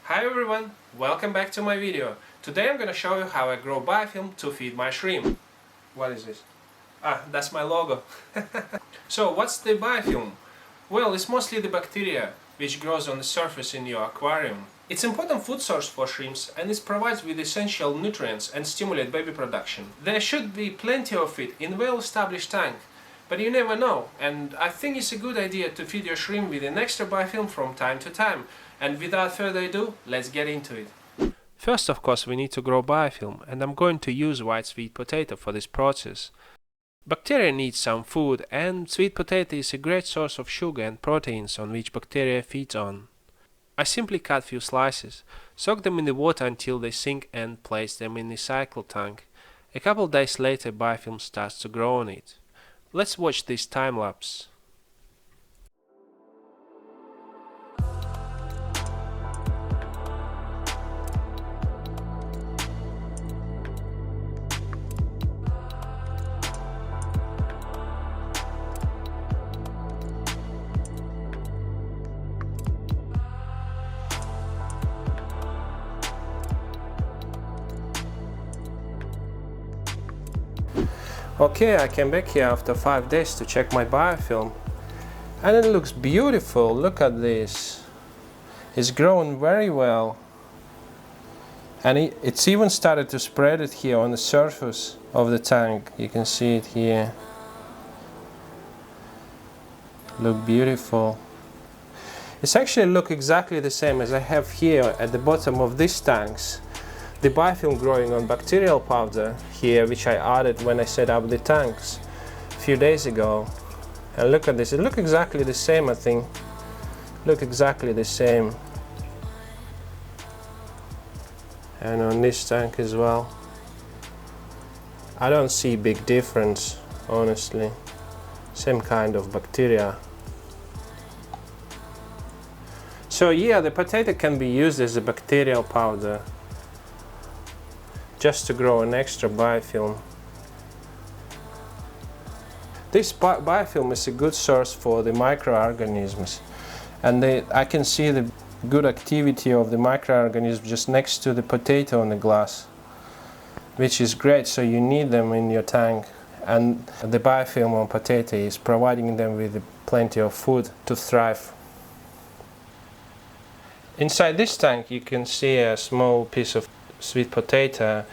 Hi everyone, welcome back to my video. Today I'm gonna show you how I grow biofilm to feed my shrimp. What is this? Ah, that's my logo. So what's the biofilm? Well, it's mostly the bacteria which grows on the surface in your aquarium. It's an important food source for shrimps and it provides with essential nutrients and stimulate baby production. There should be plenty of it in a well-established tank, but you never know, and I think it's a good idea to feed your shrimp with an extra biofilm from time to time. And without further ado, let's get into it. First, of course, we need to grow biofilm, and I'm going to use white sweet potato for this process. Bacteria need some food, and sweet potato is a great source of sugar and proteins on which bacteria feeds on. I simply cut few slices, soak them in the water until they sink and place them in the cycle tank. A couple days later, biofilm starts to grow on it. Let's watch this time lapse. Okay, I came back here after 5 days to check my biofilm, and it looks beautiful. Look at this. It's grown very well, and it's even started to spread it here on the surface of the tank. You can see it here. Look beautiful. It's actually look exactly the same as I have here at the bottom of these tanks. The biofilm growing on bacterial powder here, which I added when I set up the tanks a few days ago. And look at this, it looks exactly the same, I think. Look exactly the same. And on this tank as well. I don't see big difference, honestly. Same kind of bacteria. So yeah, the potato can be used as a bacterial powder, just to grow an extra biofilm. This biofilm is a good source for the microorganisms, and I can see the good activity of the microorganisms just next to the potato on the glass, which is great. So you need them in your tank, and the biofilm on potato is providing them with plenty of food to thrive. Inside this tank you can see a small piece of sweet potato,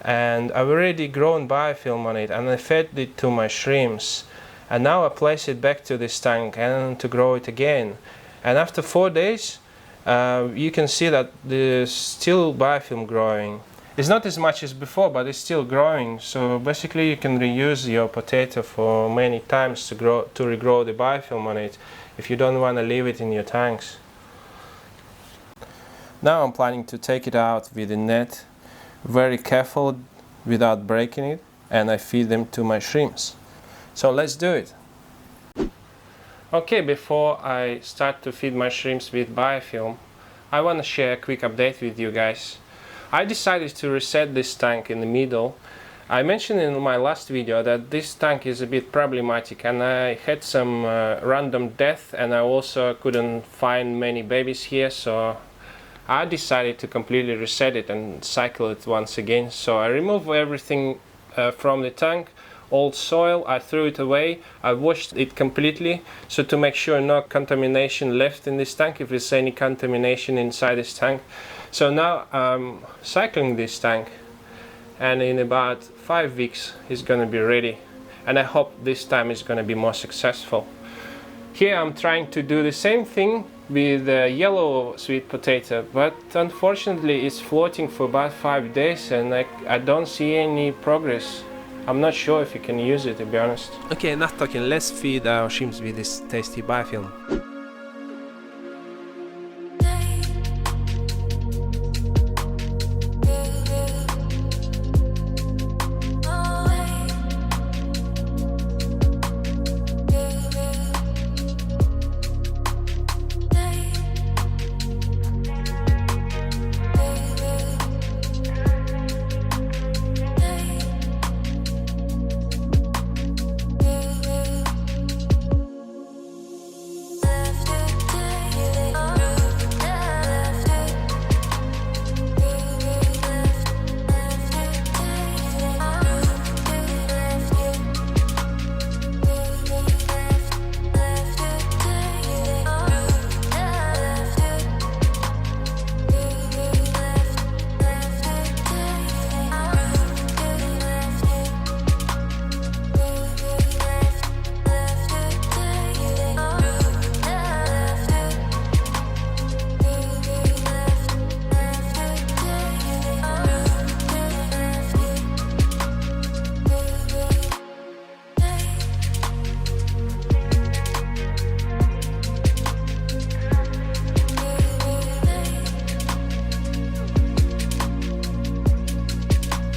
and I've already grown biofilm on it, and I fed it to my shrimps, and now I place it back to this tank and to grow it again. And after 4 days you can see that there's still biofilm growing. It's not as much as before, but it's still growing. So basically you can reuse your potato for many times to regrow the biofilm on it if you don't want to leave it in your tanks. Now I'm planning to take it out with a net, very careful without breaking it, and I feed them to my shrimps. So let's do it. Okay, before I start to feed my shrimps with biofilm, I want to share a quick update with you guys. I decided to reset this tank in the middle. I mentioned in my last video that this tank is a bit problematic, and I had some random death, and I also couldn't find many babies here, so I decided to completely reset it and cycle it once again. So I removed everything from the tank, old soil, I threw it away, I washed it completely, so to make sure no contamination left in this tank, if there's any contamination inside this tank. So now I'm cycling this tank, and in about 5 weeks it's gonna be ready, and I hope this time it's gonna be more successful. Here I'm trying to do the same thing with yellow sweet potato, but unfortunately it's floating for about 5 days, and I don't see any progress. I'm not sure if you can use it, to be honest. Okay, enough talking, let's feed our shrimps with this tasty biofilm.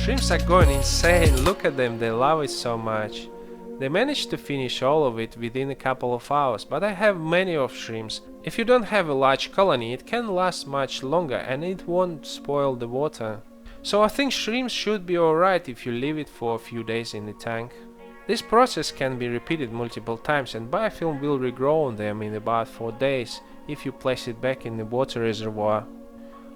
Shrimps are going insane, look at them, they love it so much. They managed to finish all of it within a couple of hours, but I have many of shrimps. If you don't have a large colony, it can last much longer and it won't spoil the water. So I think shrimps should be alright if you leave it for a few days in the tank. This process can be repeated multiple times and biofilm will regrow on them in about 4 days if you place it back in the water reservoir.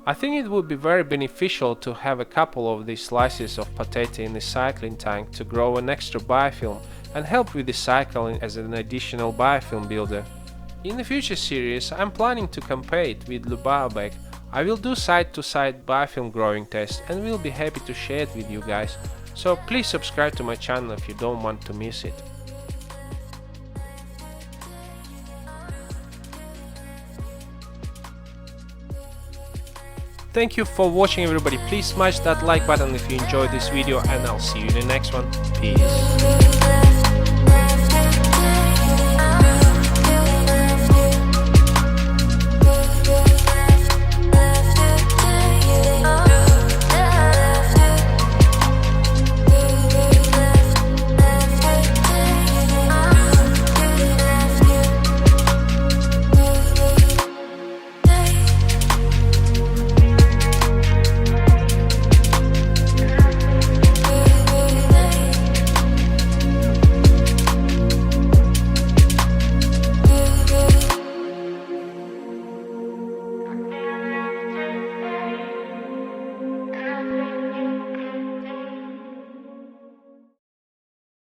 I think it would be very beneficial to have a couple of these slices of potato in the cycling tank to grow an extra biofilm and help with the cycling as an additional biofilm builder. In the future series I'm planning to compare it with Biobag. I will do side-to-side biofilm growing tests and will be happy to share it with you guys, so please subscribe to my channel if you don't want to miss it. Thank you for watching everybody, please smash that like button if you enjoyed this video and I'll see you in the next one. Peace.